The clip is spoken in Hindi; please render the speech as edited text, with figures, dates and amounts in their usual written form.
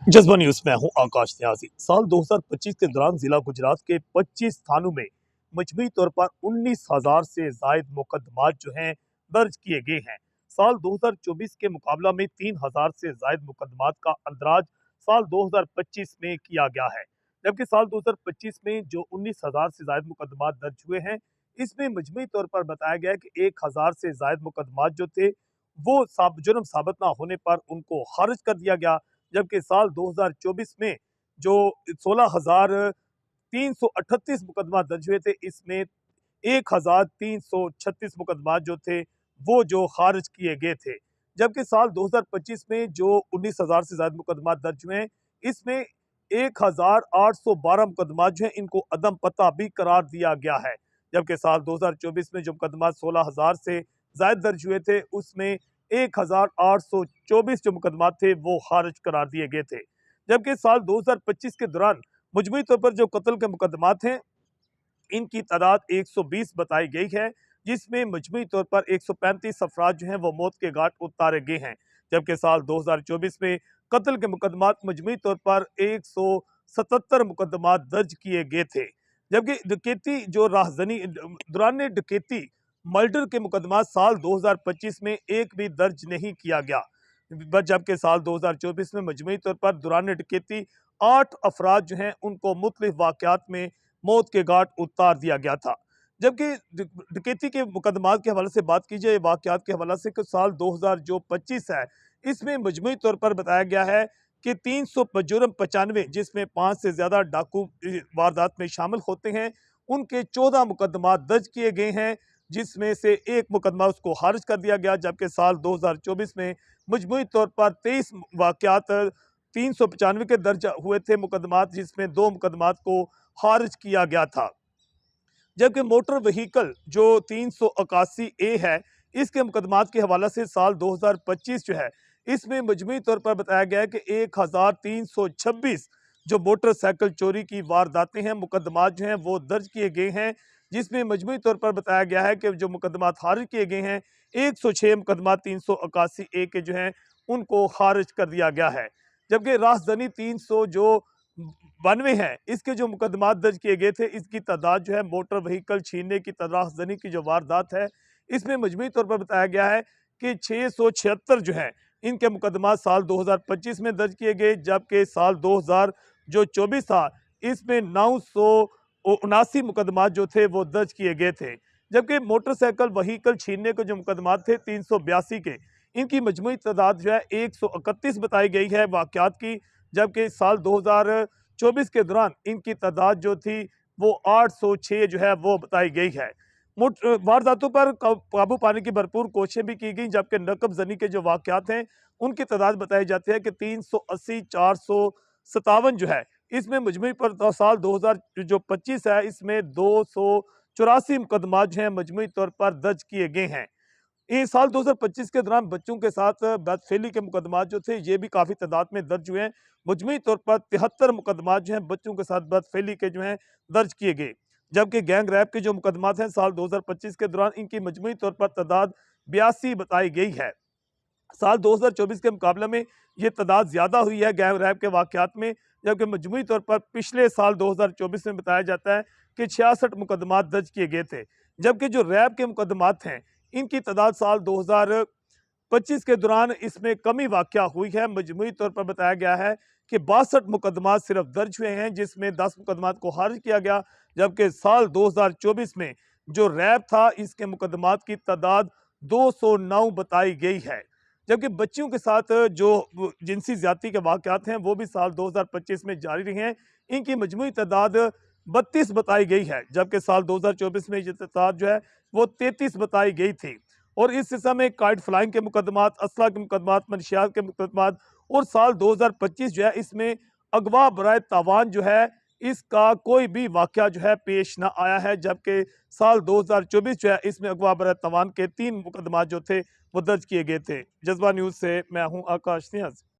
जज्बा न्यूज में हूं आकाश न्याजी। साल 2025 के दौरान जिला गुजरात के 25 थानों में मजमूई तौर पर 19,000 से जायद मुकदमात जो हैं दर्ज किए गए हैं। साल 2024 के मुकाबला में 3,000 से जायद मुकदमात का अंदराज साल 2025 में किया गया है, जबकि साल 2025 में जो 19,000 से जायद मुकदमात दर्ज हुए हैं, इसमें मजमूई तौर पर बताया गया है कि 1,000 से जायद मुकदमात जो थे वो जुर्म साबित ना होने पर उनको खारिज कर दिया गया। जबकि साल 2024 में जो 16,338 मुकदमा दर्ज हुए थे, इसमें 1,336 मुकदमा जो थे वो जो खारिज किए गए थे। जबकि साल 2025 में जो 19,000 से ज्यादा मुकदमा दर्ज हुए हैं, इसमें 1,812 मुकदमा जो है इनको अदम पता भी करार दिया गया है। जबकि साल 2024 में जो मुकदमा 16,000 से ज्यादा दर्ज हुए थे, उसमें 1,824 जो मुकदमा थे वो खारिज करार दिए गए थे। जबकि साल 2025 के दौरान मजमूई तौर पर जो कत्ल के मुकदमात हैं, इनकी तादाद 120 बताई गई है, जिसमें मजमूई तौर पर 135 अफराद जो हैं वो मौत के घाट उतारे गए हैं। जबकि साल 2024 में कत्ल के मुकदमात मजमूई तौर पर 177 मुकदमात दर्ज किए गए थे। जबकि डकैती जो राहजनी दौरान डकैती मर्डर के मुकदमा साल 2025 में एक भी दर्ज नहीं किया गया। जबकि साल 2024 में मजमूई तौर पर दौरान डकैती 8 अफराद जो हैं उनको मुख्तलिफ वाकयात में मौत के घाट उतार दिया गया था। जबकि डकैती के मुकदमात के हवाले से बात की जाए, वाकयात के हवाले से साल 2025 है, इसमें मजमूई तौर पर बताया गया है कि 395 जिसमें 5 से ज्यादा डाकू वारदात में शामिल होते हैं, उनके 14 मुकदमा दर्ज किए गए हैं, जिसमें से एक मुकदमा उसको खारिज कर दिया गया। जबकि साल 2024 में मजमूई तौर पर 23 वाकयात 395 के दर्ज हुए थे मुकदमात, जिसमें 2 मुकदमात को खारिज किया गया था। जबकि मोटर व्हीकल जो 381A है, इसके मुकदमात के हवाले से साल 2025 जो है, इसमें मजमूई तौर पर बताया गया है कि 1,326 जो मोटरसाइकिल चोरी की वारदातें हैं, मुकदमात जो हैं वो दर्ज किए गए हैं, जिसमें मजमूई तौर पर बताया गया है कि जो मुकदमात खारिज किए गए हैं, 106 मुकदमा 381A के जो हैं उनको खारिज कर दिया गया है। जबकि राहजनी 300 जो 92 है, इसके जो मुकदमात दर्ज किए गए थे, इसकी तादाद जो है मोटर व्हीकल छीनने की राहजनी की जो वारदात है, इसमें मजमूई तौर पर बताया गया है कि 676 जो है इनके मुकदमात साल 2025 में दर्ज किए गए। जबकि साल 2024 था, इसमें 979 मुकदमात जो थे वो दर्ज किए गए थे। जबकि मोटरसाइकिल व्हीकल छीनने के जो मुकदमात थे 382 के, इनकी मजमूई तादाद जो है 131 बताई गई है वाकयात की। जबकि साल 2024 के दौरान इनकी तादाद जो थी वो 806 जो है वो बताई गई है। वारदातों पर काबू पाने की भरपूर कोशिशें भी की गई। जबकि नकब जनी के जो वाकयात हैं, उनकी तादाद बताई जाती है कि 380 457 जो है, इसमें मजमूई पर साल 2025 है, इसमें 284 मुकदमा जो है मजमूई तौर पर दर्ज किए गए हैं। इस साल 2025 के दौरान बच्चों के साथ बदफेली के मुकदमात जो थे, ये भी काफ़ी तादाद में दर्ज हुए हैं। मजमूई तौर पर 73 मुकदमात जो हैं बच्चों के साथ बदफेली के जो हैं दर्ज किए गए। जबकि गैंग रैप के जो मुकदमात हैं साल 2025 के दौरान, इनकी मजमूई तौर पर तादाद 82 बताई गई है। साल 2024 के मुकाबले में ये तादाद ज़्यादा हुई है गैंग रैप के वाकयात में। जबकि मजमूई तौर पर पिछले साल 2024 में बताया जाता है कि 66 मुकदमात दर्ज किए गए थे। जबकि जो रैप के मुकदमात हैं, इनकी तादाद साल 2025 के दौरान इसमें कमी वाक़या हुई है। मजमूई तौर पर बताया गया है कि 62 मुकदमात सिर्फ दर्ज हुए हैं, जिसमें 10 मुकदमात को खारिज किया गया। जबकि साल 2024 में जो रैप था, इसके मुकदमात की तादाद 209 बताई गई है। जबकि बच्चियों के साथ जो जिनसी ज्यादती के वाक़यात हैं, वो भी साल 2025 में जारी रहे हैं। इनकी मजमूई तादाद 32 बताई गई है। जबकि साल 2024 में ये तादाद जो है वो 33 बताई गई थी। और इस सिलसिले में काइट फ्लाइंग के मुकदमात, असला के मुकदमात, मनशियात के मुकदमात, और साल 2025 जो है इसमें अगवा बराए तावान जो है, इसका कोई भी वाक़या जो है पेश ना आया है। जबकि साल 2024 जो है इसमें अगवा बराए तावान के 3 मुकदमात जो थे वो दर्ज किए गए थे। जज्बा न्यूज़ से मैं हूँ आकाश नियाज़।